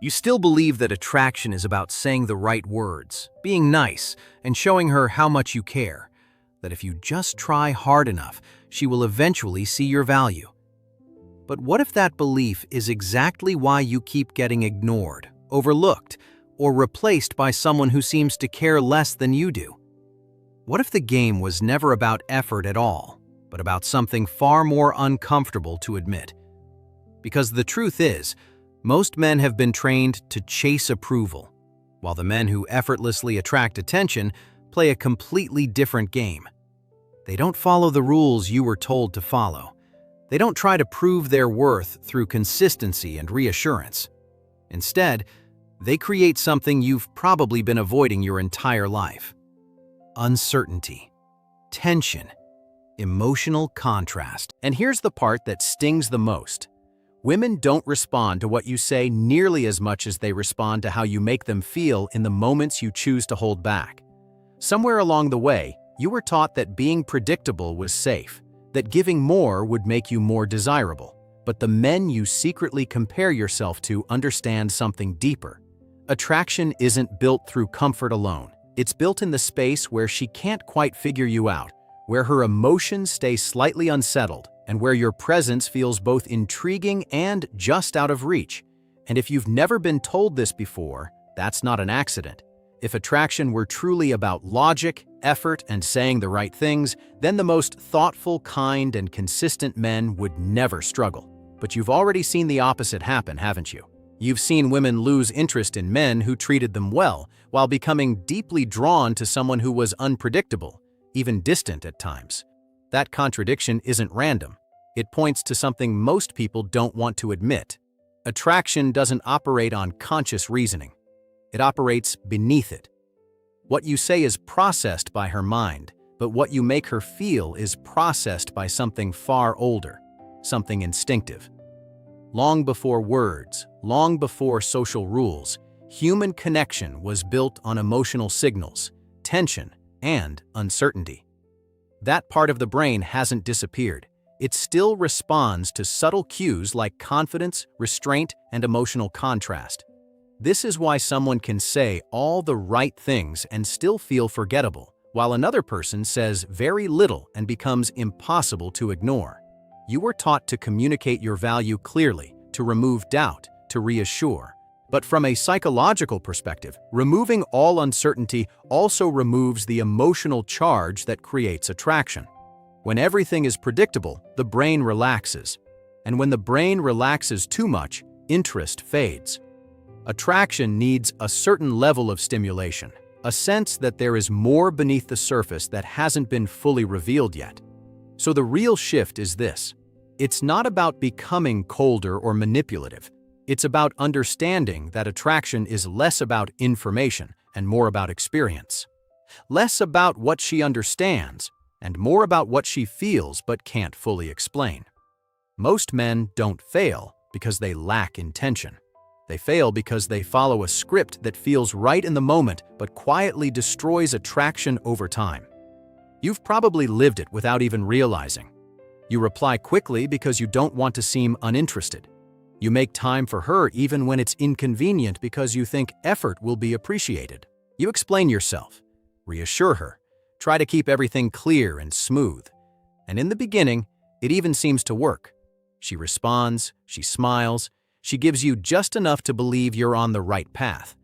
You still believe that attraction is about saying the right words, being nice, and showing her how much you care. That if you just try hard enough, she will eventually see your value. But what if that belief is exactly why you keep getting ignored, overlooked, or replaced by someone who seems to care less than you do? What if the game was never about effort at all, but about something far more uncomfortable to admit? Because the truth is, most men have been trained to chase approval, while the men who effortlessly attract attention play a completely different game. They don't follow the rules you were told to follow. They don't try to prove their worth through consistency and reassurance. Instead, they create something you've probably been avoiding your entire life: uncertainty, tension, emotional contrast. And here's the part that stings the most. Women don't respond to what you say nearly as much as they respond to how you make them feel in the moments you choose to hold back. Somewhere along the way, you were taught that being predictable was safe, that giving more would make you more desirable. But the men you secretly compare yourself to understand something deeper. Attraction isn't built through comfort alone. It's built in the space where she can't quite figure you out, where her emotions stay slightly unsettled, and where your presence feels both intriguing and just out of reach. And if you've never been told this before, that's not an accident. If attraction were truly about logic, effort, and saying the right things, then the most thoughtful, kind, and consistent men would never struggle. But you've already seen the opposite happen, haven't you? You've seen women lose interest in men who treated them well, while becoming deeply drawn to someone who was unpredictable, even distant at times. That contradiction isn't random. It points to something most people don't want to admit. Attraction doesn't operate on conscious reasoning. It operates beneath it. What you say is processed by her mind, but what you make her feel is processed by something far older, something instinctive. Long before words, long before social rules, human connection was built on emotional signals, tension, and uncertainty. That part of the brain hasn't disappeared. It still responds to subtle cues like confidence, restraint, and emotional contrast. This is why someone can say all the right things and still feel forgettable, while another person says very little and becomes impossible to ignore. You were taught to communicate your value clearly, to remove doubt, to reassure. But from a psychological perspective, removing all uncertainty also removes the emotional charge that creates attraction. When everything is predictable, the brain relaxes. And when the brain relaxes too much, interest fades. Attraction needs a certain level of stimulation, a sense that there is more beneath the surface that hasn't been fully revealed yet. So the real shift is this. It's not about becoming colder or manipulative. It's about understanding that attraction is less about information and more about experience. Less about what she understands and more about what she feels but can't fully explain. Most men don't fail because they lack intention. They fail because they follow a script that feels right in the moment but quietly destroys attraction over time. You've probably lived it without even realizing. You reply quickly because you don't want to seem uninterested. You make time for her even when it's inconvenient because you think effort will be appreciated. You explain yourself, reassure her, try to keep everything clear and smooth. And in the beginning, it even seems to work. She responds, she smiles, she gives you just enough to believe you're on the right path.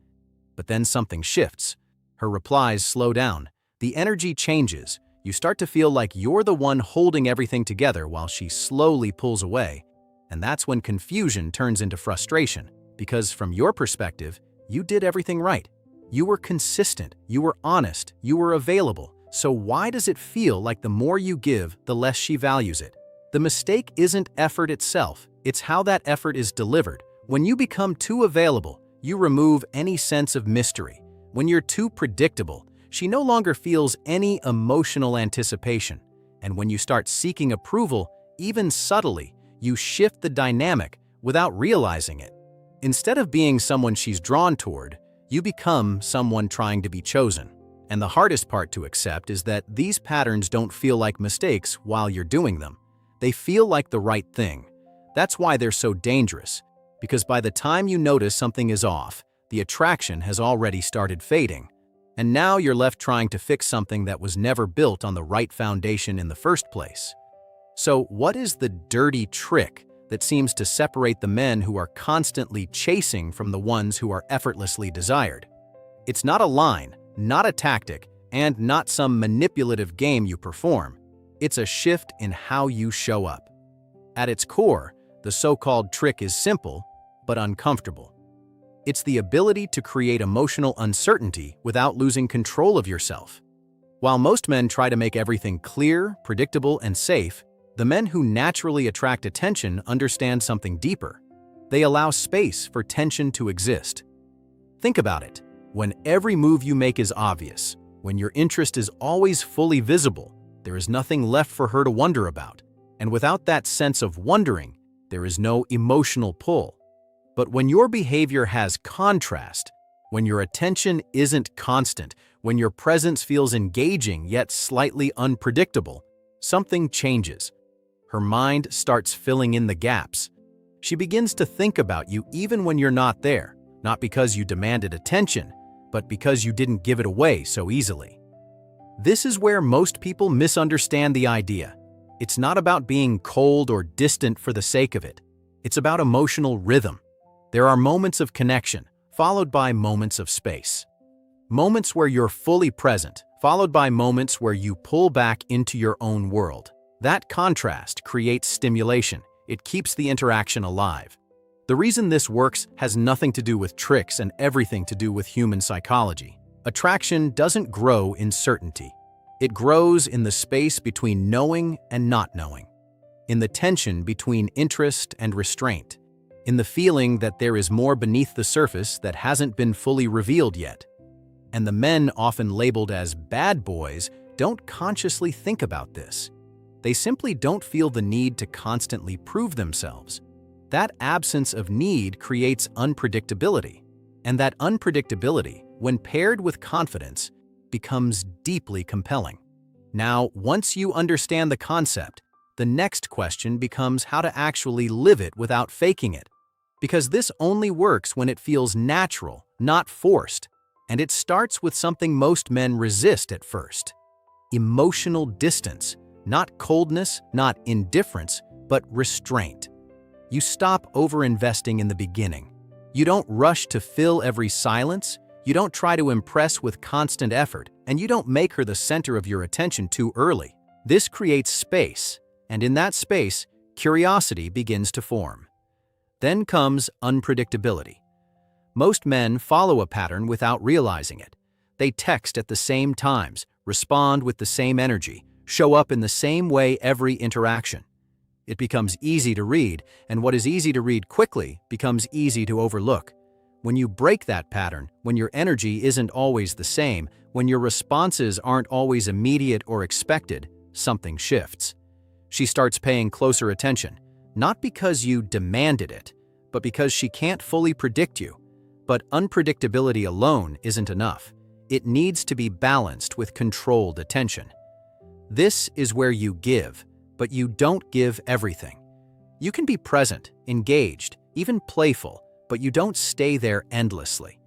But then something shifts. Her replies slow down. The energy changes. You start to feel like you're the one holding everything together while she slowly pulls away. And that's when confusion turns into frustration, because from your perspective, you did everything right. You were consistent, you were honest, you were available. So why does it feel like the more you give, the less she values it? The mistake isn't effort itself, it's how that effort is delivered. When you become too available, you remove any sense of mystery. When you're too predictable, she no longer feels any emotional anticipation. And when you start seeking approval, even subtly, you shift the dynamic without realizing it. Instead of being someone she's drawn toward, you become someone trying to be chosen. And the hardest part to accept is that these patterns don't feel like mistakes while you're doing them. They feel like the right thing. That's why they're so dangerous. because by the time you notice something is off, the attraction has already started fading, and now you're left trying to fix something that was never built on the right foundation in the first place. So, what is the dirty trick that seems to separate the men who are constantly chasing from the ones who are effortlessly desired? It's not a line, not a tactic, and not some manipulative game you perform. It's a shift in how you show up. At its core, the so-called trick is simple, but uncomfortable. It's the ability to create emotional uncertainty without losing control of yourself. While most men try to make everything clear, predictable, and safe, the men who naturally attract attention understand something deeper. They allow space for tension to exist. Think about it. When every move you make is obvious, when your interest is always fully visible, there is nothing left for her to wonder about. And without that sense of wondering, there is no emotional pull. But when your behavior has contrast, when your attention isn't constant, when your presence feels engaging yet slightly unpredictable, something changes. Her mind starts filling in the gaps. She begins to think about you even when you're not there, not because you demanded attention, but because you didn't give it away so easily. This is where most people misunderstand the idea. It's not about being cold or distant for the sake of it. It's about emotional rhythm. There are moments of connection, followed by moments of space. Moments where you're fully present, followed by moments where you pull back into your own world. That contrast creates stimulation. It keeps the interaction alive. The reason this works has nothing to do with tricks and everything to do with human psychology. Attraction doesn't grow in certainty. It grows in the space between knowing and not knowing, in the tension between interest and restraint, in the feeling that there is more beneath the surface that hasn't been fully revealed yet. And the men often labeled as bad boys don't consciously think about this. They simply don't feel the need to constantly prove themselves. That absence of need creates unpredictability, and that unpredictability, when paired with confidence, becomes deeply compelling. Now, once you understand the concept, the next question becomes how to actually live it without faking it. Because this only works when it feels natural, not forced, and it starts with something most men resist at first: emotional distance. Not coldness, not indifference, but restraint. You stop over-investing in the beginning. You don't rush to fill every silence, you don't try to impress with constant effort, and you don't make her the center of your attention too early. This creates space, and in that space, curiosity begins to form. Then comes unpredictability. Most men follow a pattern without realizing it. They text at the same times, respond with the same energy, show up in the same way every interaction. It becomes easy to read, and what is easy to read quickly becomes easy to overlook. When you break that pattern, when your energy isn't always the same, when your responses aren't always immediate or expected, something shifts. She starts paying closer attention, not because you demanded it, but because she can't fully predict you. But unpredictability alone isn't enough. It needs to be balanced with controlled attention. This is where you give, but you don't give everything. You can be present, engaged, even playful, but you don't stay there endlessly.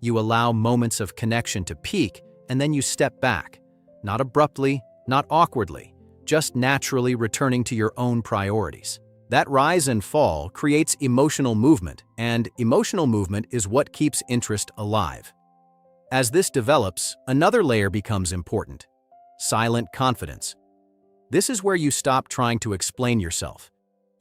You allow moments of connection to peak, and then you step back, not abruptly, not awkwardly, just naturally returning to your own priorities. That rise and fall creates emotional movement, and emotional movement is what keeps interest alive. As this develops, another layer becomes important: silent confidence. This is where you stop trying to explain yourself.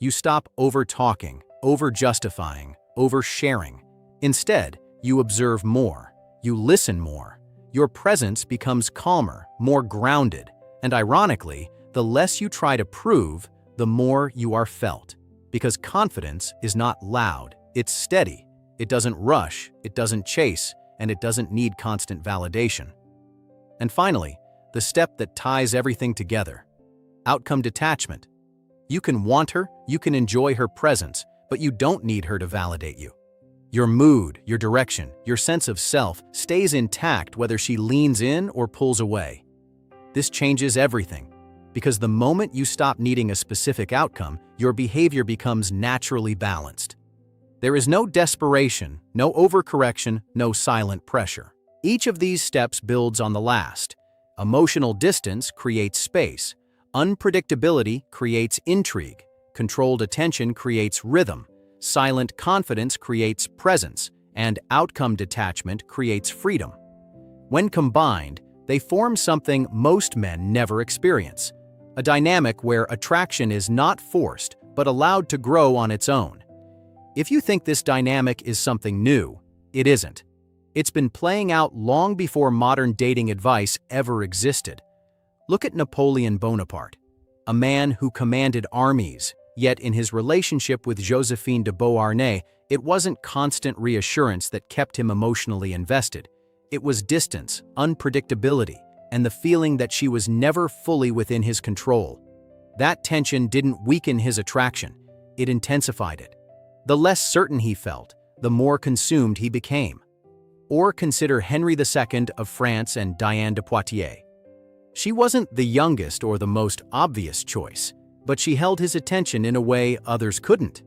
You stop over-talking, over-justifying, over-sharing. Instead, you observe more, you listen more. Your presence becomes calmer, more grounded, and ironically, the less you try to prove, the more you are felt. Because confidence is not loud, it's steady. It doesn't rush, it doesn't chase, and it doesn't need constant validation. And finally, the step that ties everything together: outcome detachment. You can want her, you can enjoy her presence, but you don't need her to validate you. Your mood, your direction, your sense of self stays intact whether she leans in or pulls away. This changes everything, because the moment you stop needing a specific outcome, your behavior becomes naturally balanced. There is no desperation, no overcorrection, no silent pressure. Each of these steps builds on the last. Emotional distance creates space. Unpredictability creates intrigue. Controlled attention creates rhythm. Silent confidence creates presence. And outcome detachment creates freedom. When combined, they form something most men never experience. A dynamic where attraction is not forced, but allowed to grow on its own. If you think this dynamic is something new, it isn't. It's been playing out long before modern dating advice ever existed. Look at Napoleon Bonaparte, a man who commanded armies, yet in his relationship with Josephine de Beauharnais, it wasn't constant reassurance that kept him emotionally invested. It was distance, unpredictability, and the feeling that she was never fully within his control. That tension didn't weaken his attraction, it intensified it. The less certain he felt, the more consumed he became. Or consider Henry II of France and Diane de Poitiers. She wasn't the youngest or the most obvious choice, but she held his attention in a way others couldn't.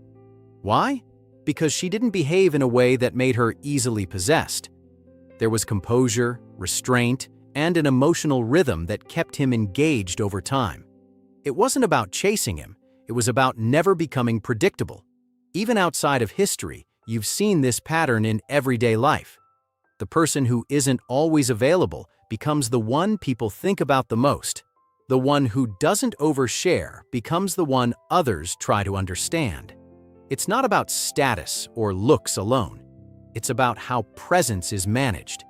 Why? Because she didn't behave in a way that made her easily possessed. There was composure, restraint, and an emotional rhythm that kept him engaged over time. It wasn't about chasing him, it was about never becoming predictable. Even outside of history, you've seen this pattern in everyday life. The person who isn't always available becomes the one people think about the most. The one who doesn't overshare becomes the one others try to understand. It's not about status or looks alone. It's about how presence is managed.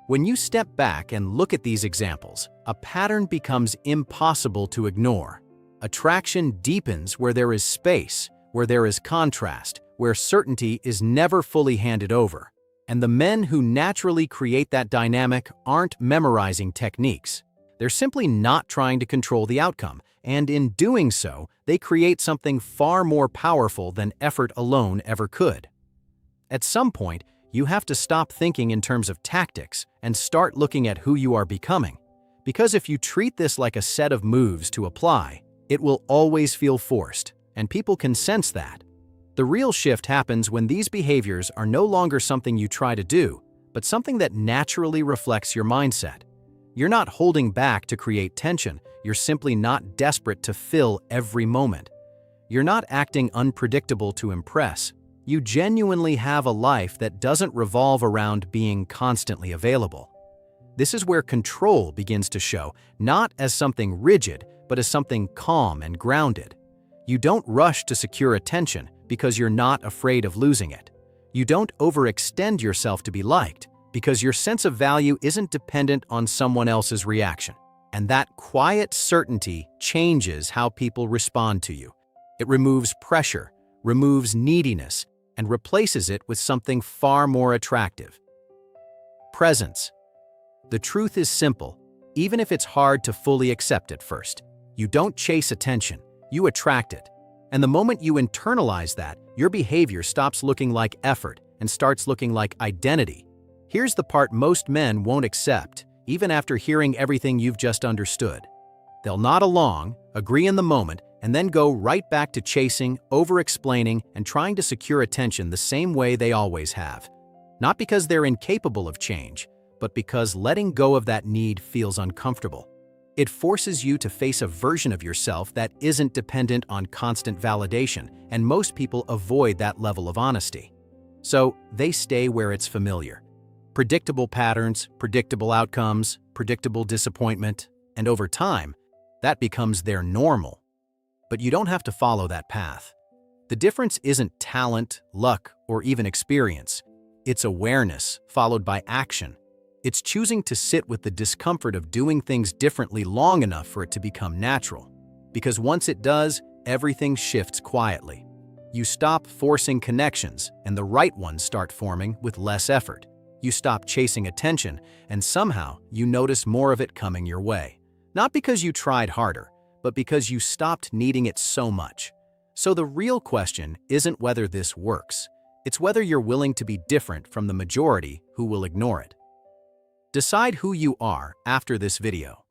When you step back and look at these examples, a pattern becomes impossible to ignore. Attraction deepens where there is space, where there is contrast, where certainty is never fully handed over. And the men who naturally create that dynamic aren't memorizing techniques. They're simply not trying to control the outcome, and in doing so, they create something far more powerful than effort alone ever could. At some point, you have to stop thinking in terms of tactics and start looking at who you are becoming. Because if you treat this like a set of moves to apply, it will always feel forced, and people can sense that. The real shift happens when these behaviors are no longer something you try to do, but something that naturally reflects your mindset. You're not holding back to create tension, you're simply not desperate to fill every moment. You're not acting unpredictable to impress. You genuinely have a life that doesn't revolve around being constantly available. This is where control begins to show, not as something rigid, but as something calm and grounded. You don't rush to secure attention because you're not afraid of losing it. You don't overextend yourself to be liked because your sense of value isn't dependent on someone else's reaction. And that quiet certainty changes how people respond to you. It removes pressure, removes neediness, and replaces it with something far more attractive. Presence. The truth is simple, even if it's hard to fully accept at first. You don't chase attention, you attract it. And the moment you internalize that, your behavior stops looking like effort and starts looking like identity. Here's the part most men won't accept, even after hearing everything you've just understood. They'll nod along, agree in the moment, and then go right back to chasing, over-explaining, and trying to secure attention the same way they always have. Not because they're incapable of change, but because letting go of that need feels uncomfortable. It forces you to face a version of yourself that isn't dependent on constant validation, and most people avoid that level of honesty. So they stay where it's familiar. Predictable patterns, predictable outcomes, predictable disappointment, and over time, that becomes their normal. But you don't have to follow that path. The difference isn't talent, luck, or even experience. It's awareness followed by action. It's choosing to sit with the discomfort of doing things differently long enough for it to become natural. Because once it does, everything shifts quietly. You stop forcing connections, and the right ones start forming with less effort. You stop chasing attention, and somehow you notice more of it coming your way. Not because you tried harder, but because you stopped needing it so much. So the real question isn't whether this works. It's whether you're willing to be different from the majority who will ignore it. Decide who you are after this video.